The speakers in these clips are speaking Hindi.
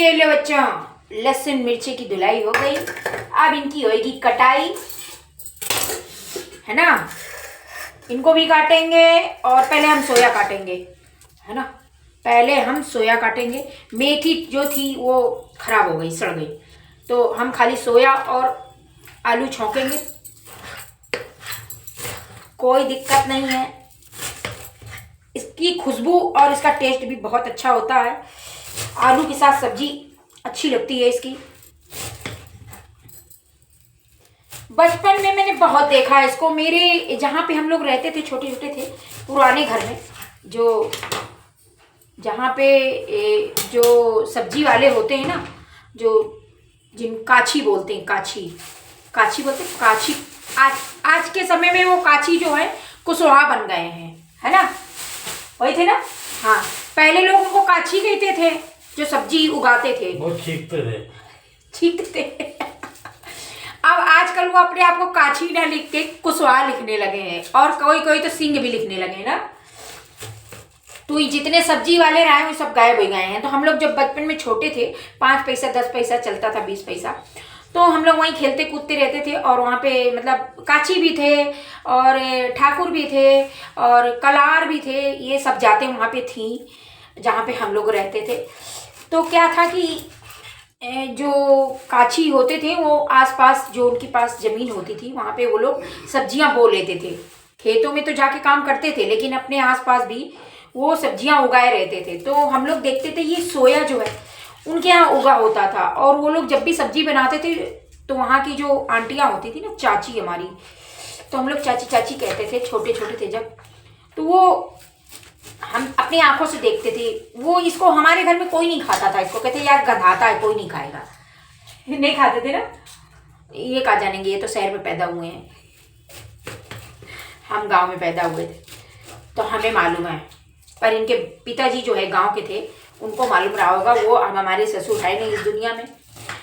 ये लो बच्चों, लहसुन मिर्ची की धुलाई हो गई। अब इनकी होएगी कटाई, है ना। इनको भी काटेंगे और पहले हम सोया काटेंगे, है ना। पहले हम सोया काटेंगे। मेथी जो थी वो खराब हो गई, सड़ गई, तो हम खाली सोया और आलू छौंकेंगे, कोई दिक्कत नहीं है। इसकी खुशबू और इसका टेस्ट भी बहुत अच्छा होता है। आलू के साथ सब्जी अच्छी लगती है इसकी। बचपन में मैंने बहुत देखा है इसको। मेरे जहाँ पे हम लोग रहते थे, छोटे छोटे थे, पुराने घर में, जो जहाँ पे जो सब्जी वाले होते हैं ना, जो जिन काछी बोलते हैं, काछी बोलते हैं, काछी। आज के समय में वो काछी जो है कुशवाहा बन गए हैं, है ना। वही थे ना, हाँ। पहले लोग उनको काछी कहते थे, जो सब्जी उगाते थे। बहुत छींकते अब आजकल वो अपने आप को काछी ना लिख के कुशवाहा लिखने लगे हैं, और कोई कोई तो सिंह भी लिखने लगे ना। तो ये जितने सब्जी वाले रहे वो सब गायब हो गए हैं। तो हम लोग जब बचपन में छोटे थे, 5 पैसा 10 पैसा चलता था, 20 पैसा, तो हम लोग वहीं खेलते कूदते रहते थे। और वहाँ पे मतलब काची भी थे, और ठाकुर भी थे, और कलार भी थे। ये सब जाते वहाँ पे थी जहाँ पे हम लोग रहते थे। तो क्या था कि जो काची होते थे वो आसपास जो उनके पास ज़मीन होती थी वहाँ पे वो लोग सब्जियाँ बो लेते थे। खेतों में तो जाके काम करते थे, लेकिन अपने आसपास भी वो सब्जियाँ उगाए रहते थे। तो हम लोग देखते थे ये सोया जो है उनके यहाँ उगा होता था। और वो लोग जब भी सब्जी बनाते थे तो वहाँ की जो आंटियाँ होती थी ना, चाची हमारी, तो हम लोग चाची चाची कहते थे, छोटे छोटे थे जब, तो वो हम अपनी आंखों से देखते थे। वो इसको हमारे घर में कोई नहीं खाता था, इसको कहते यार गंधाता है, कोई नहीं खाएगा। नहीं खाते थे ना। ये कहा जानेंगे, ये तो शहर में पैदा हुए हैं, हम गांव में पैदा हुए थे, तो हमें मालूम है। पर इनके पिताजी जो है गांव के थे, उनको मालूम रहा होगा। वो हम हमारे ससुर है नहीं इस दुनिया में,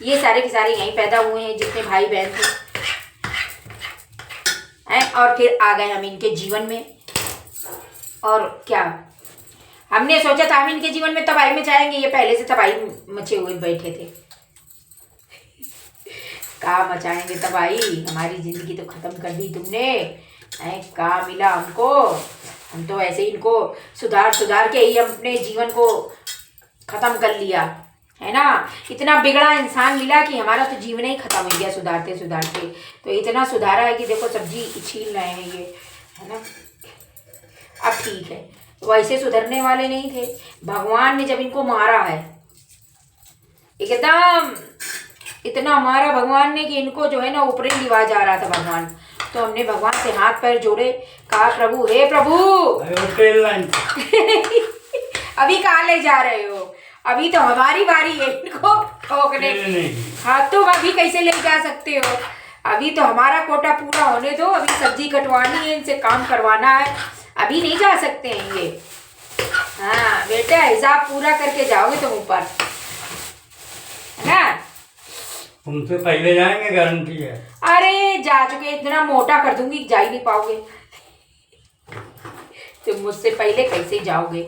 ये सारे के सारे यहीं पैदा हुए हैं, जितने भाई बहन थे हैं। और फिर आ गए हम इनके जीवन में। और क्या हमने सोचा था हम इनके जीवन में तबाही मचाएंगे, ये पहले से तबाही मचे हुए बैठे थे। कहाँ मचाएंगे तबाही, हमारी जिंदगी तो खत्म कर दी तुमने। कहाँ मिला हमको, हम तो ऐसे ही इनको सुधार के ही अपने जीवन को खत्म कर लिया, है ना। इतना बिगड़ा इंसान मिला कि हमारा तो जीवन ही खत्म हो गया सुधारते सुधारते। तो इतना सुधारा है कि देखो सब्जी छीन रहे हैं ये, है ना। अब ठीक है, वैसे सुधरने वाले नहीं थे। भगवान ने जब इनको मारा है, एकदम इतना मारा भगवान ने कि इनको जो है ना ऊपरी लिवा जा रहा था भगवान। तो हमने भगवान से हाथ पैर जोड़े, कहा प्रभु, हे प्रभु अभी कहाँ ले जा रहे हो, अभी तो हमारी बारी है इनको ठोकने। हाँ, तो अभी कैसे ले जा सकते हो, अभी तो हमारा कोटा पूरा होने दो, अभी सब्जी कटवानी है, इनसे काम करवाना है, अभी नहीं जा सकते हैं ये। हाँ बेटा, हिसाब पूरा करके जाओगे तुम ऊपर, है ना। तुमसे पहले जाएंगे, गारंटी है। अरे जा चुके, इतना मोटा कर दूंगी जा ही नहीं पाओगे तुम मुझसे पहले कैसे जाओगे।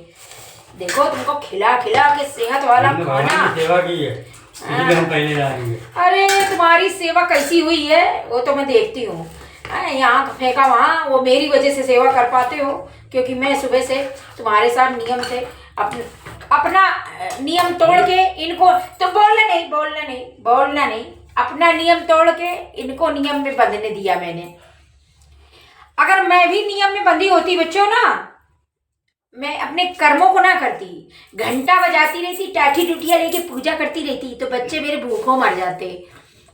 देखो तुमको खिला खिला के सेहत वाला खाना, सेवा की है, इसलिए हम पहले जाएंगे। अरे तुम्हारी सेवा कैसी हुई है वो तो मैं देखती हूँ। यहाँ फेंका वहाँ, वो मेरी वजह से सेवा कर पाते हो, क्योंकि मैं सुबह से तुम्हारे साथ नियम से अपना नियम तोड़ के इनको, तो बोलना नहीं, अपना नियम तोड़ के इनको नियम में बंधने दिया मैंने। अगर मैं भी नियम में बंधी होती बच्चों ना, मैं अपने कर्मों को ना करती, घंटा बजाती रहती, टाठी टूटिया लेके पूजा करती रहती, तो बच्चे मेरे भूखों मर जाते।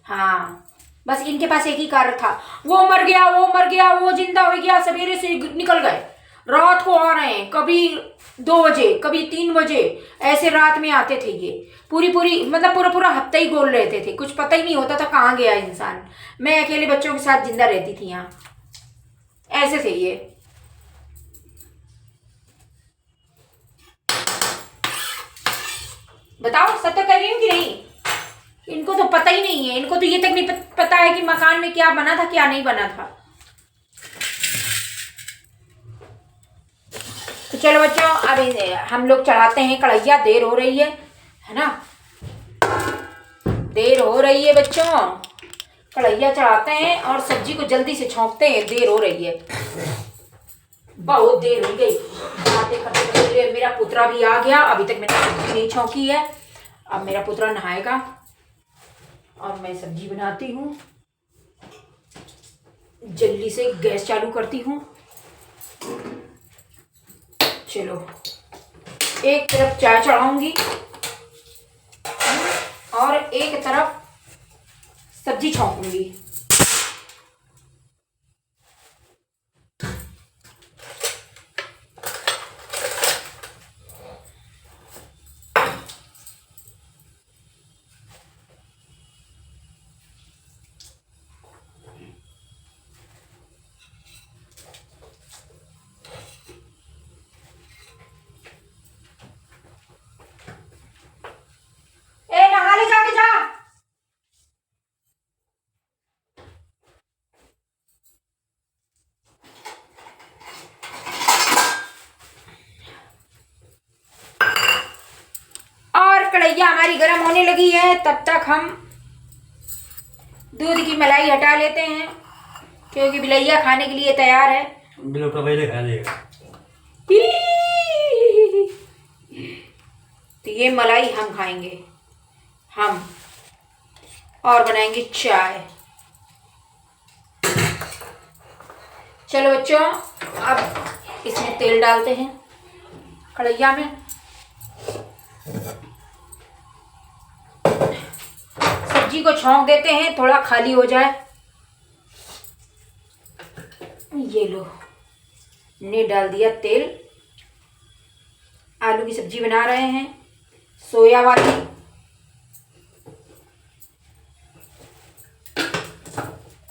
हाँ, बस इनके पास एक ही कार्य था, वो मर गया, वो जिंदा हो गया, सवेरे से निकल गए, रात को आ रहे हैं, कभी 2 बजे, कभी 3 बजे, ऐसे रात में आते थे ये। पूरी मतलब पूरा हफ्ता ही गोल रहते थे, कुछ पता ही नहीं होता था कहाँ गया इंसान। मैं अकेले बच्चों के साथ जिंदा रहती थी यहाँ, ऐसे थे ये। बताओ सत्य कह रही हूँ कि नहीं। इनको तो पता ही नहीं है, इनको तो ये तक नहीं पता है कि मकान में क्या बना था क्या नहीं बना था। तो चलो बच्चों, अब हम लोग चढ़ाते हैं कढ़ैया, देर हो रही है ना। रही है बच्चों। कढ़ैया चढ़ाते हैं और सब्जी को जल्दी से छौंकते हैं, देर हो रही है, बहुत देर हो गई बातें करते करते। मेरा पुत्रा भी आ गया, अभी तक मैंने सब्जी नहीं छौंकी है। अब मेरा पुत्रा नहाएगा और मैं सब्जी बनाती हूँ। जल्दी से गैस चालू करती हूँ। चलो, एक तरफ चाय चढ़ाऊंगी और एक तरफ सब्जी छौंकूंगी। ए नहा ले, जाके जा। और कढ़ैया हमारी गर्म होने लगी है, तब तक हम दूध की मलाई हटा लेते हैं, क्योंकि बिलैया खाने के लिए तैयार है। बिलो का पहले खा लेगा। तो ये मलाई हम खाएंगे, हम, और बनाएंगे चाय। चलो बच्चों, अब इसमें तेल डालते हैं कढ़ैया में। सब्जी को छौंक देते हैं, थोड़ा खाली हो जाए। ये लो, ने डाल दिया तेल। आलू की सब्जी बना रहे हैं, सोया वाली।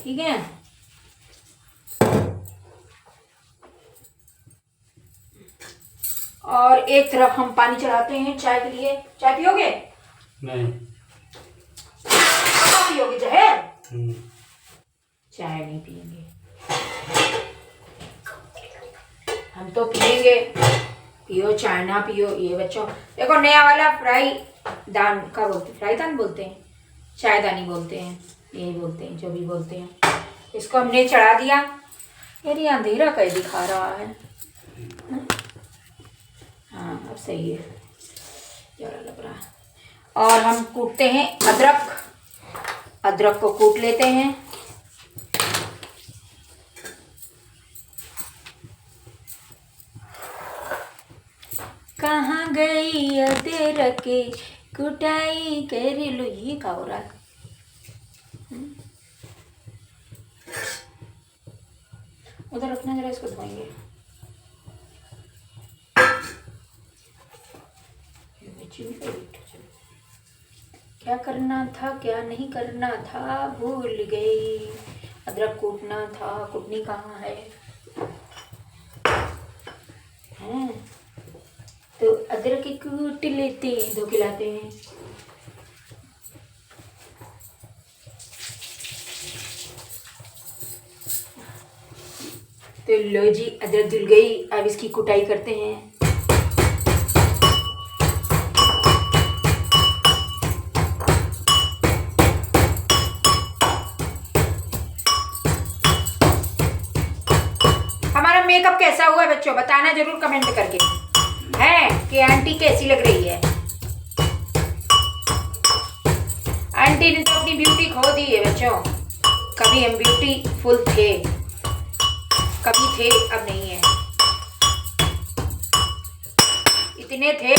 ठीक है, और एक तरफ हम पानी चढ़ाते हैं चाय के लिए। चाय पियोगे? नहीं। पियोगे जहर? चाय नहीं पियेंगे हम, तो पियेंगे। पियो चाय, ना पियो। ये बच्चों देखो, नया वाला फ्राई दान का बोलते, फ्राई दान बोलते हैं, चायदानी बोलते हैं, यही बोलते हैं, जो भी बोलते हैं। इसको हमने चढ़ा दिया। यार ये अंधेरा कैसे दिखा रहा है? हाँ, अब सही है, जरा लग रहा है। और हम कूटते हैं अदरक। अदरक को कूट लेते हैं। कहाँ गई अदरक कुटाई कर लो। ये क्या हो रहा है? उधर रखना, जरा इसको धोएंगे। क्या करना था, क्या नहीं करना था, भूल गई। अदरक कूटना था, कुटनी कहाँ है? हैं तो अदरक कूट लेते हैं, धो के लाते हैं। तो लो जी, अदरक धुल गई। अब इसकी कुटाई करते हैं। हमारा मेकअप कैसा हुआ है बच्चों, बताना जरूर कमेंट करके, है कि आंटी कैसी लग रही है। आंटी ने तो अपनी ब्यूटी खो दी है बच्चों। कभी हम ब्यूटीफुल थे, कभी थे, अब नहीं है। इतने थे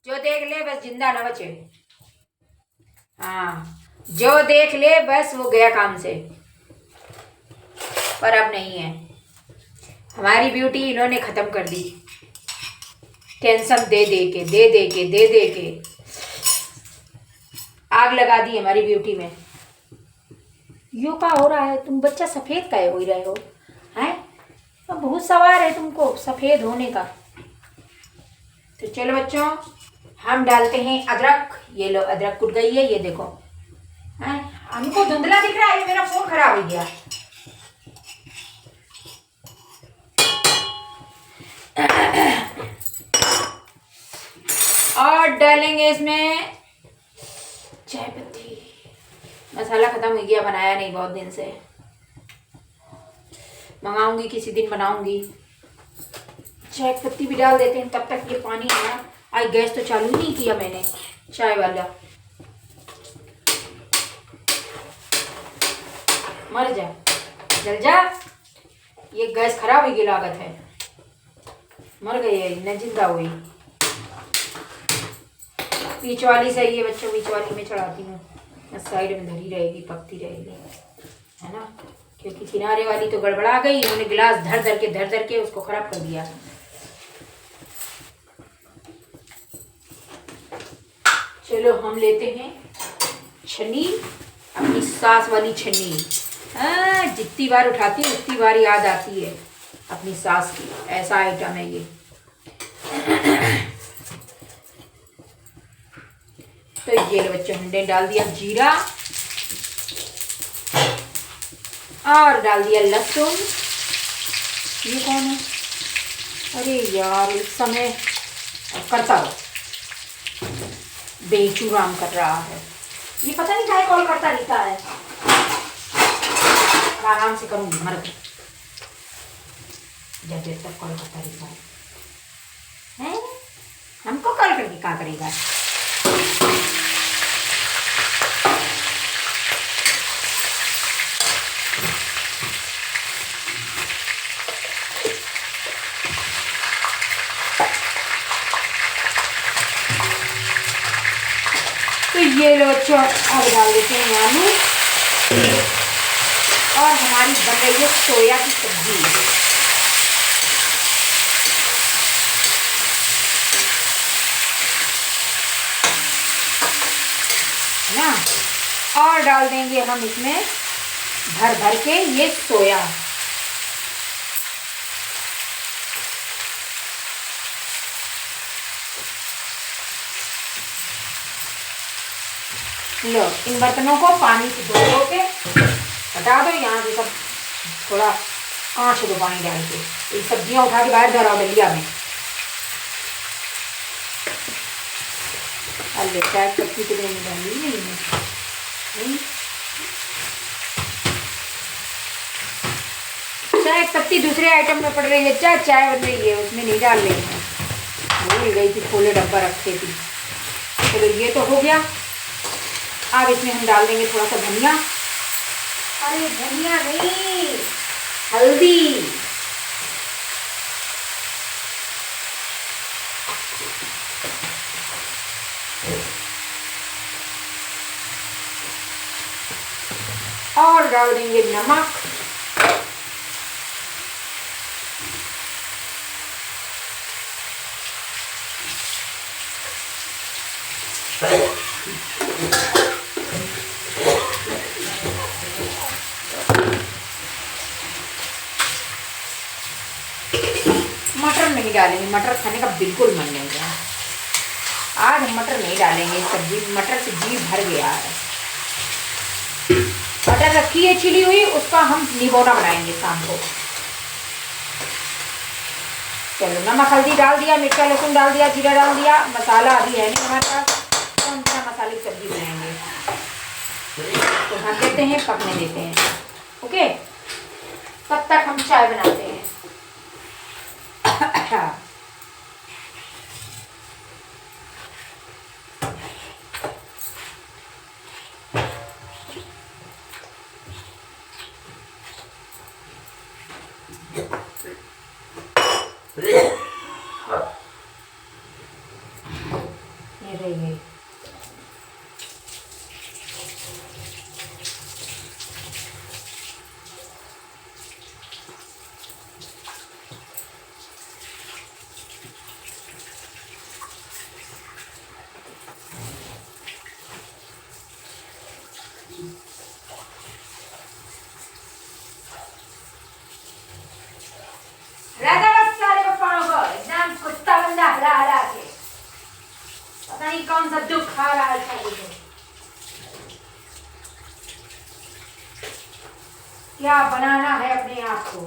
जो देख ले बस जिंदा न बचे। हाँ, जो देख ले बस वो गया काम से। पर अब नहीं है। हमारी ब्यूटी इन्होंने खत्म कर दी, टेंशन दे दे के आग लगा दी हमारी ब्यूटी में। यो क्या हो रहा है? तुम बच्चा सफेद काहे हो रहे हो? हैं, अब बहुत सवार है तुमको सफेद होने का। तो चलो बच्चों, हम डालते हैं अदरक। ये लो, अदरक कुट गई है, ये देखो। हैं, हमको धुंधला दिख रहा है, मेरा फोन खराब हो गया। और डालेंगे इसमें चाय पत्ती, मसाला खत्म हो गया, बनाया नहीं बहुत दिन से, मंगाऊंगी किसी दिन बनाऊंगी। चाय पत्ती भी डाल देते हैं, तब तक ये पानी है ना। आज गैस तो चालू ही नहीं किया मैंने चाय वाला, मर जा, जल जा, ये गैस खराब हो गई लागत है, मर गई है न जिंदा हुई। बीच वाली सही है बच्चों, बीच वाली में चढ़ाती हूँ, साइड में धरी रहेगी, पकती रहेगी, है ना, क्योंकि किनारे वाली तो गड़बड़ा गई, उन्होंने गिलास धर धर के उसको खराब कर दिया। चलो हम लेते हैं छन्नी, अपनी सास वाली छन्नी। हाँ, जितनी बार उठाती हूँ उतनी बार याद आती है अपनी सास की, ऐसा आइटम है ये। तो ये लो बच्चों, हमने डाल दिया जीरा और डाल दिया लहसुन। ये कौन है? अरे यार, इस समय करता हो, बेचूराम कर रहा है, ये पता नहीं क्या कॉल करता रहता है। आराम से करूंगी, मर गई जब देर तक कॉल करता रहता है। हमको कॉल करके क्या करेगा? तो ये लो बच्चों, अब डाल देते हैं आलू और हमारी बन रही है सोया की सब्जी। ना, और डाल देंगे हम इसमें भर भर के ये सोया। लो, इन बर्तनों को पानी से धो के हटा दो, यहाँ से सब थोड़ा आँच दो पानी डाल के। ये सब्जियां उठा के बाहर धराओ डलिया में। अरे चाय पत्ती तो मैंने डाली नहीं है, चाय पत्ती दूसरे आइटम में पड़ रही है, चाय बन रही है उसमें नहीं डाल रही है, भूल गई थी, खोले डब्बा रखते थी। चलो ये तो हो गया, अब इसमें हम डाल देंगे थोड़ा सा धनिया। अरे धनिया नहीं, हल्दी। और डाल देंगे नमक। मटर नहीं डालेंगे, मटर खाने का बिल्कुल मन नहीं है आज, हम मटर नहीं डालेंगे सब्जी, मटर से जी भर गया है। मटर रखी है छिली हुई, उसका हम निबोना बनाएंगे शाम को। चलो, नमक हल्दी डाल दिया, मिर्चा लहसुन डाल दिया, जीरा डाल दिया, मसाला अभी है नहीं हमारे पास, कौन सा मसाले की सब्जी बनाएंगे, तो ढक देते हैं, पकने देते हैं। ओके, तब तक हम चाय बनाते हैं। ये रही है। राधा बस साले पप्पाओं को एकदम कुत्ता बंदा हला हला के, पता नहीं कौन सा दुख खा रहा है साले को। क्या बनाना है अपने आप को।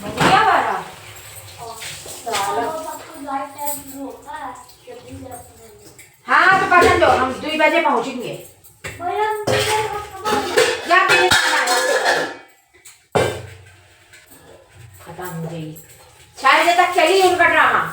बढ़िया वाला हाँ तो पसंद दो हम 2 बजे पहुंचेंगे या फिर खत्म हो गई 4 बजे तक चली उनका ड्रामा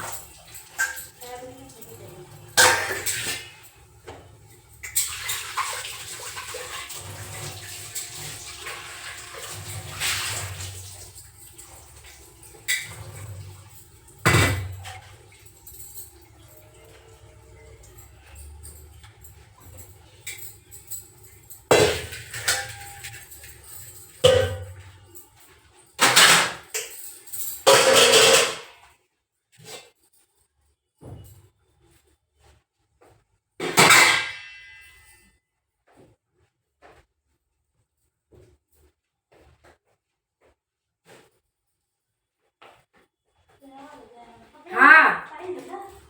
हाँ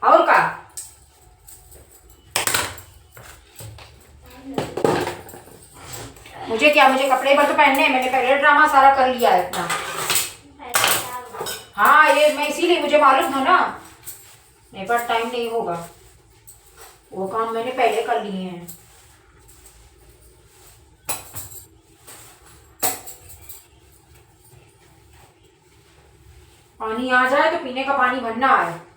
और का मुझे क्या मुझे कपड़े पर तो पहनने हैं मैंने पहले ड्रामा सारा कर लिया है इतना हाँ ये मैं इसीलिए मुझे मालूम था ना मेरे पास टाइम नहीं होगा वो काम मैंने पहले कर लिए हैं पानी आ जाए तो पीने का पानी भरना है